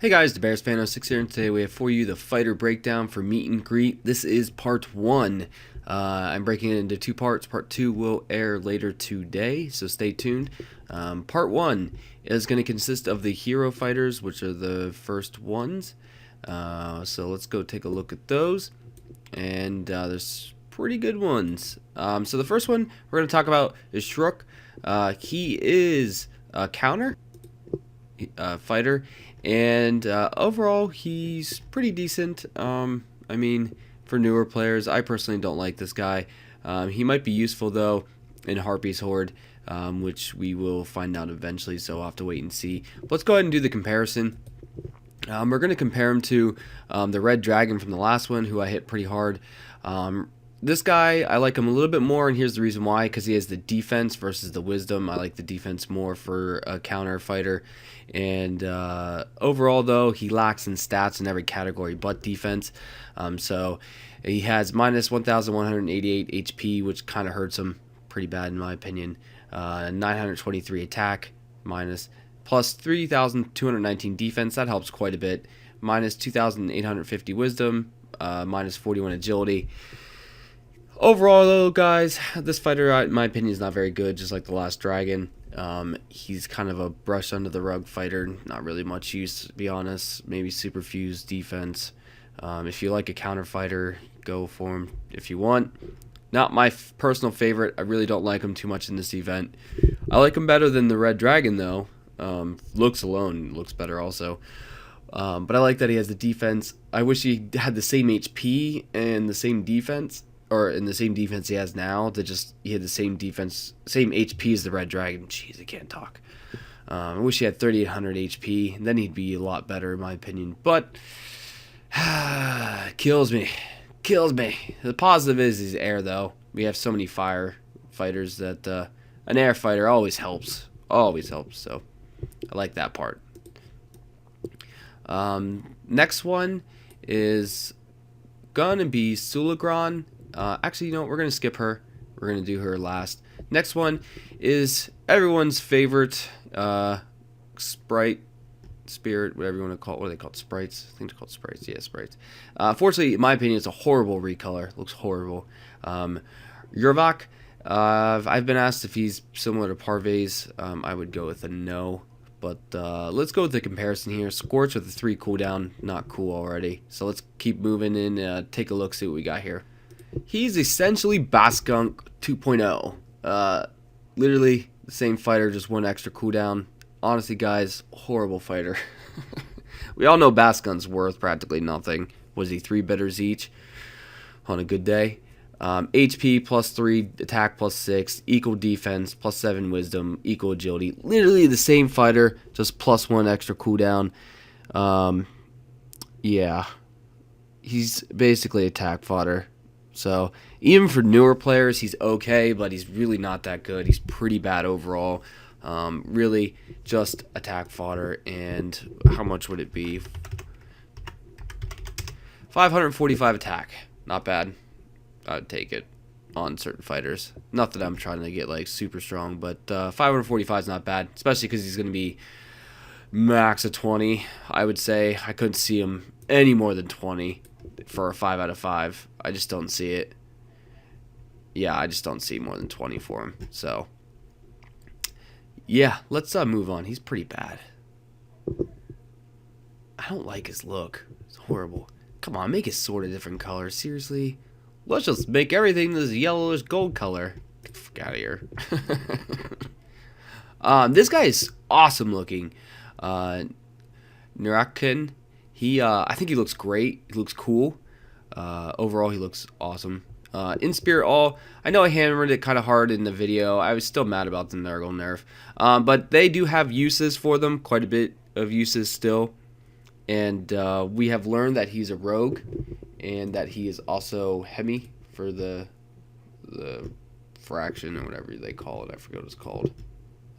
Hey guys, the Bears Fan 06 here, and today we have for you the fighter breakdown for Meet and Greet. This is part 1. I'm breaking it into 2 parts. Part 2 will air later today, so stay tuned. Part 1 is going to consist of the hero fighters, which are the first ones. So let's go take a look at those, and there's pretty good ones. So the first one we're going to talk about is Shrook. He is a counter fighter, and overall he's pretty decent. I mean, for newer players, I personally don't like this guy. He might be useful though in Harpy's Horde, which we will find out eventually, so I'll have to wait and see. But let's go ahead and do the comparison. We're going to compare him to the Red Dragon from the last one, who I hit pretty hard. This guy, I like him a little bit more, and here's the reason why: because he has the defense versus the wisdom. I like the defense more for a counter fighter, and overall though, he lacks in stats in every category but defense. So he has minus 1,188 HP, which kind of hurts him pretty bad in my opinion. 923 attack, minus, plus 3,219 defense. That helps quite a bit. Minus 2,850 wisdom, minus 41 agility. Overall though, guys, this fighter, in my opinion, is not very good, just like the last dragon. He's kind of a brush under the rug fighter, not really much use, to be honest. Maybe super fuse defense. If you like a counter fighter, go for him if you want. Not my personal favorite. I really don't like him too much in this event. I like him better than the Red Dragon though. Looks alone looks better also. But I like that he has the defense. I wish he had the same HP and the same defense, or in the same defense he has now, he had the same defense, same HP as the Red Dragon. Jeez, I can't talk. I wish he had 3,800 HP, and then he'd be a lot better in my opinion. But kills me. The positive is he's air though. We have so many fire fighters that an air fighter always helps. So I like that part. Next one is gonna be Sulagron. Actually, you know what? We're gonna skip her. We're gonna do her last. Next one is everyone's favorite sprite, spirit, whatever you want to call it. What are they called? Sprites? I think they're called sprites. Yeah, sprites. Fortunately, in my opinion, it's a horrible recolor. Looks horrible. Yurvak. I've been asked if he's similar to Parvez. I would go with a no. But let's go with the comparison here. Scorch with a 3 cooldown, not cool already. So let's keep moving and take a look, see what we got here. He's essentially Baskunk 2.0. Literally the same fighter, just 1 extra cooldown. Honestly, guys, horrible fighter. We all know Baskunk's worth practically nothing. Was he 3 bitters each on a good day? HP plus 3, attack plus 6, equal defense, plus 7 wisdom, equal agility. Literally the same fighter, just plus 1 extra cooldown. Yeah, he's basically attack fodder. So even for newer players, he's okay, but he's really not that good. He's pretty bad overall. Really just attack fodder. And how much would it be? 545 attack. Not bad. I'd take it on certain fighters. Not that I'm trying to get like super strong, but 545 is not bad, especially because he's going to be max of 20. I would say I couldn't see him any more than 20 for a 5 out of 5. I just don't see it. Yeah, I just don't see more than 20 for him. So yeah, let's move on. He's pretty bad. I don't like his look. It's horrible. Come on, make his sword a different color. Seriously. Let's just make everything this yellowish gold color. Get the fuck out of here. This guy is awesome looking. Nurakin. I think he looks great. He looks cool. Overall, he looks awesome. In Spirit All, I know I hammered it kind of hard in the video. I was still mad about the Nurgle nerf. But they do have uses for them. Quite a bit of uses still. And we have learned that he's a rogue, and that he is also Hemi for the fraction or whatever they call it. I forget what it's called.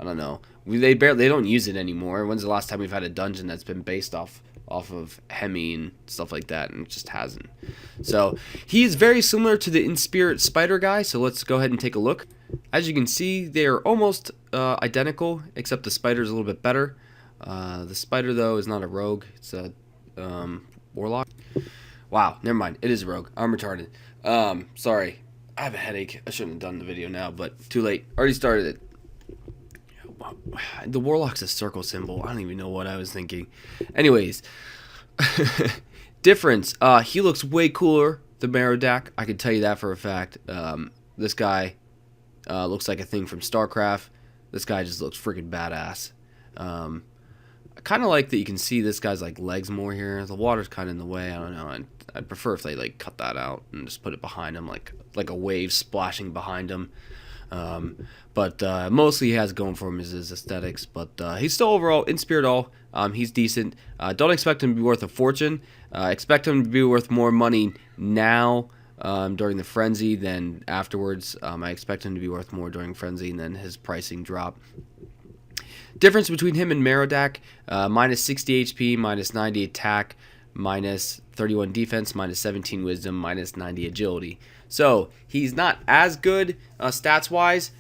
I don't know. They don't use it anymore. When's the last time we've had a dungeon that's been based off of Hemi and stuff like that, and it just hasn't. So he's very similar to the In Spirit Spider guy. So let's go ahead and take a look. As you can see, they are almost identical, except the spider's a little bit better. The spider, though, is not a rogue. It's a warlock. Wow, never mind. It is a rogue. I'm retarded. Sorry. I have a headache. I shouldn't have done the video now, but too late. Already started it. The warlock's a circle symbol. I don't even know what I was thinking. Anyways. Difference. He looks way cooler than Merodach. I can tell you that for a fact. This guy looks like a thing from StarCraft. This guy just looks freaking badass. I kind of like that you can see this guy's like legs more here. The water's kind of in the way. I don't know. I'd prefer if they like cut that out and just put it behind him, like a wave splashing behind him. But mostly he has going for him is his aesthetics. But he's still overall in spirit all. He's decent. Don't expect him to be worth a fortune. Expect him to be worth more money now during the frenzy than afterwards. I expect him to be worth more during frenzy and then his pricing drop. Difference between him and Merodach, minus 60 HP, minus 90 attack, minus 31 defense, minus 17 wisdom, minus 90 agility. So he's not as good stats-wise.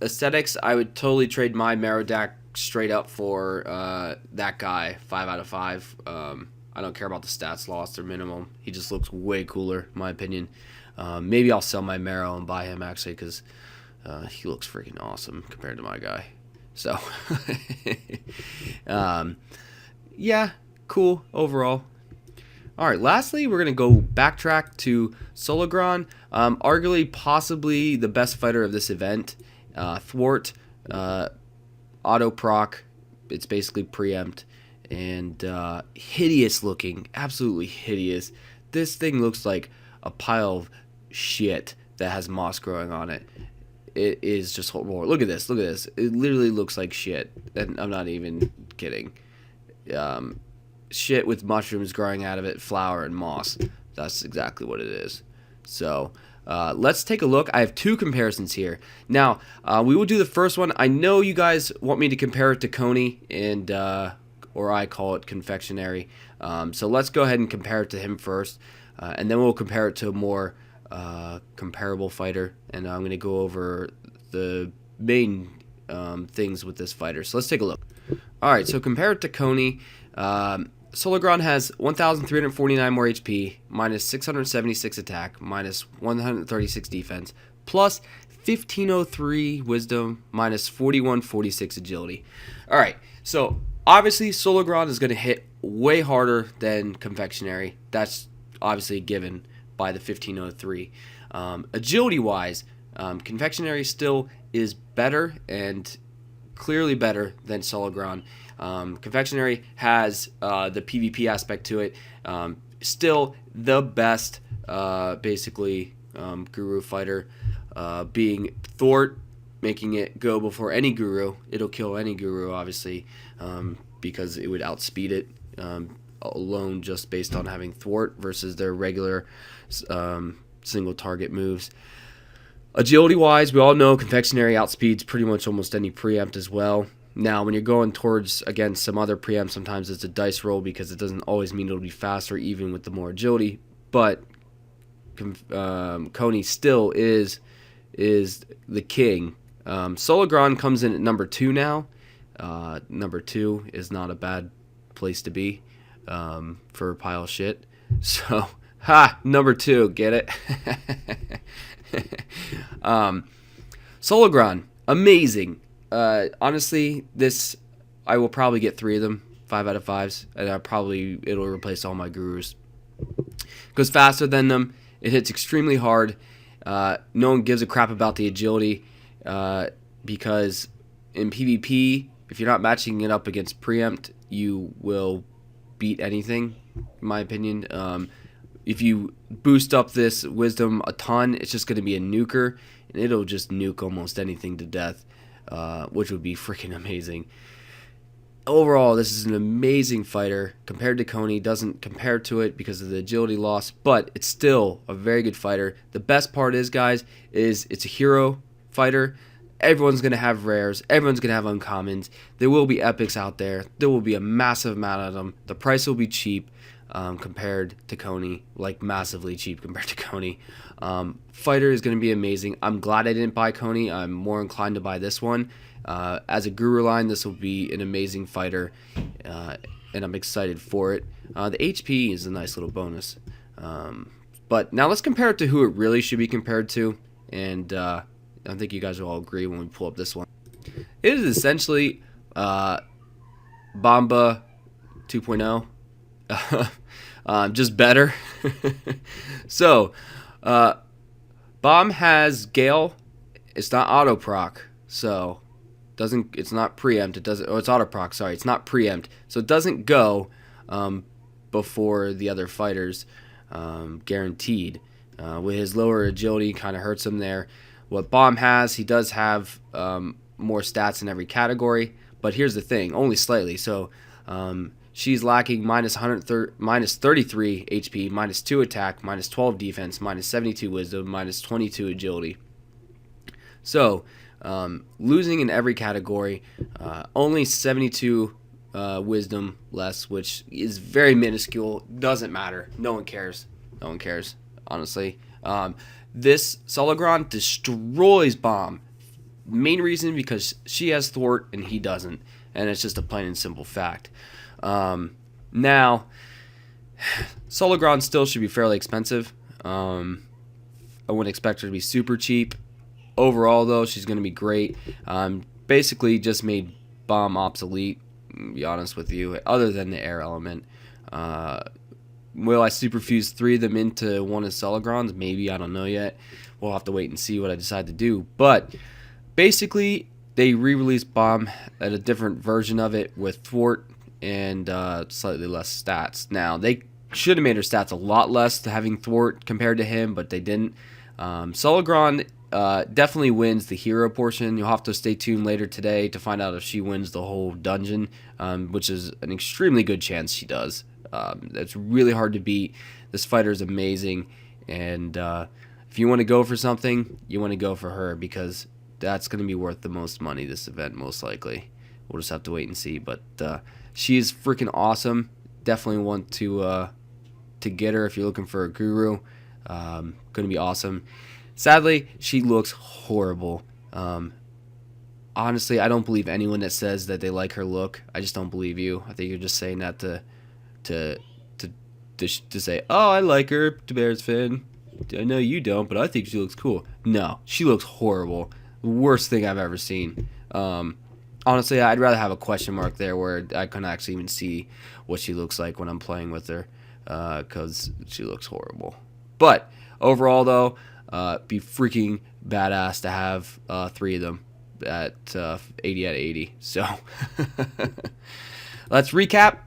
Aesthetics, I would totally trade my Merodach straight up for that guy, 5 out of 5. I don't care about the stats lost, they're minimum. He just looks way cooler, in my opinion. Maybe I'll sell my Mero and buy him, actually, because he looks freaking awesome compared to my guy. So, yeah, cool overall. All right, lastly, we're going to go backtrack to Sologron, arguably possibly the best fighter of this event. Thwart, auto proc, it's basically preempt, and hideous looking, absolutely hideous. This thing looks like a pile of shit that has moss growing on it. It is just horrible. Look at this. Look at this. It literally looks like shit. And I'm not even kidding. Shit with mushrooms growing out of it, flour and moss. That's exactly what it is. So let's take a look. I have two comparisons here. Now, we will do the first one. I know you guys want me to compare it to Coney, and or I call it confectionery. So let's go ahead and compare it to him first. And then we'll compare it to a more comparable fighter, and I'm going to go over the main things with this fighter. So let's take a look. Alright, so compare it to Coney. Sologron has 1,349 more HP, minus 676 attack, minus 136 defense, plus 1,503 wisdom, minus 4146 agility. Alright, so obviously Sologron is going to hit way harder than confectionery. That's obviously a given by the 1503. Agility wise, confectionery still is better and clearly better than Sologron. Confectionary has the PvP aspect to it. Still the best basically guru fighter, being Thwart, making it go before any guru. It'll kill any guru obviously, because it would outspeed it alone just based on having Thwart versus their regular single target moves. Agility wise, we all know confectionary outspeeds pretty much almost any preempt as well. Now when you're going towards against some other preempt, sometimes it's a dice roll because it doesn't always mean it'll be faster even with the more agility, but Coney still is the king. Sologron comes in at number 2 now. Number 2 is not a bad place to be for a pile of shit. So, number 2, get it? Sologron, amazing. Honestly, I will probably get 3 of them, 5 out of 5s, and it'll replace all my gurus. Goes faster than them. It hits extremely hard. No one gives a crap about the agility because in PvP, if you're not matching it up against preempt, you will beat anything, in my opinion. If you boost up this wisdom a ton, it's just going to be a nuker, and it'll just nuke almost anything to death, which would be freaking amazing. Overall, this is an amazing fighter. Compared to Coney, doesn't compare to it because of the agility loss, but it's still a very good fighter. The best part is, guys, it's a hero fighter. Everyone's going to have rares. Everyone's going to have uncommons. There will be epics out there. There will be a massive amount of them. The price will be cheap. compared to Coney, like massively cheap compared to Coney. Fighter is going to be amazing. I'm glad I didn't buy Coney. I'm more inclined to buy this one. As a Guru line, this will be an amazing fighter, and I'm excited for it. The HP is a nice little bonus. But now let's compare it to who it really should be compared to, and I think you guys will all agree when we pull up this one. It is essentially Bomba 2.0, just better. So, Bomb has Gale. It's not auto proc, so it's not preempt. It doesn't. Oh, it's auto proc. Sorry, it's not preempt. So it doesn't go before the other fighters, guaranteed. With his lower agility, kind of hurts him there. What Bomb has, he does have more stats in every category, but here's the thing, only slightly. So she's lacking minus 33 HP, minus 2 attack, minus 12 defense, minus 72 wisdom, minus 22 agility. So losing in every category, only 72 wisdom less, which is very minuscule. Doesn't matter. No one cares. No one cares, honestly. This Sologron destroys Bomb. Main reason because she has Thwart and he doesn't, and it's just a plain and simple fact. Now, Sologron still should be fairly expensive. I wouldn't expect her to be super cheap. Overall, though, she's going to be great. Basically, just made Bomb obsolete, to be honest with you, other than the air element. Will I superfuse 3 of them into one of Sologrons? Maybe, I don't know yet. We'll have to wait and see what I decide to do. But basically, they re-released Bomb at a different version of it with Thwart and slightly less stats. Now, they should have made her stats a lot less to having Thwart compared to him, but they didn't. Sologron definitely wins the hero portion. You'll have to stay tuned later today to find out if she wins the whole dungeon, which is an extremely good chance she does. It's really hard to beat. This fighter is amazing, and if you want to go for something, you want to go for her because that's going to be worth the most money this event, most likely. We'll just have to wait and see, but she is freaking awesome. Definitely want to get her if you're looking for a Guru. Going to be awesome. Sadly, she looks horrible. Honestly, I don't believe anyone that says that they like her look. I just don't believe you. I think you're just saying that to say, oh, I like her, to Bears fan. I know you don't, but I think she looks cool. No, she looks horrible. Worst thing I've ever seen. Honestly, I'd rather have a question mark there where I couldn't actually even see what she looks like when I'm playing with her, because she looks horrible. But overall, though, be freaking badass to have 3 of them at 80 out of 80. So let's recap.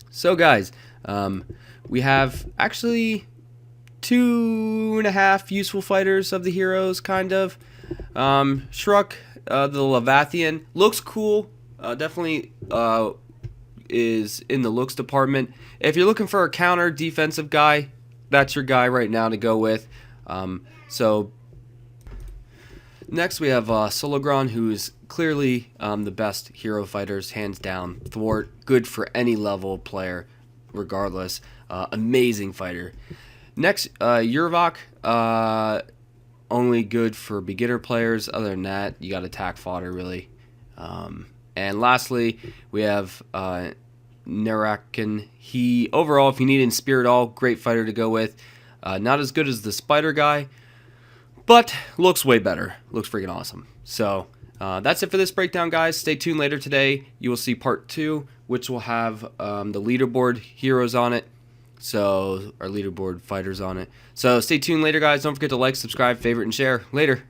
So, guys, we have actually 2.5 useful fighters of the heroes, kind of. Shruk, the Levathian, looks cool. Definitely is in the looks department. If you're looking for a counter defensive guy, that's your guy right now to go with. So next we have Sologron, who's clearly the best hero fighters, hands down. Thwart, good for any level player, regardless. Amazing fighter. Next, Yurvok, only good for beginner players. Other than that, you got attack fodder, really. And lastly, we have Narakin. He, overall, if you need in Spirit All, great fighter to go with. Not as good as the Spider guy, but looks way better. Looks freaking awesome. So that's it for this breakdown, guys. Stay tuned later today. You will see part 2, which will have the leaderboard heroes on it. So, our leaderboard fighters on it. So stay tuned later, guys. Don't forget to like, subscribe, favorite, and share. Later.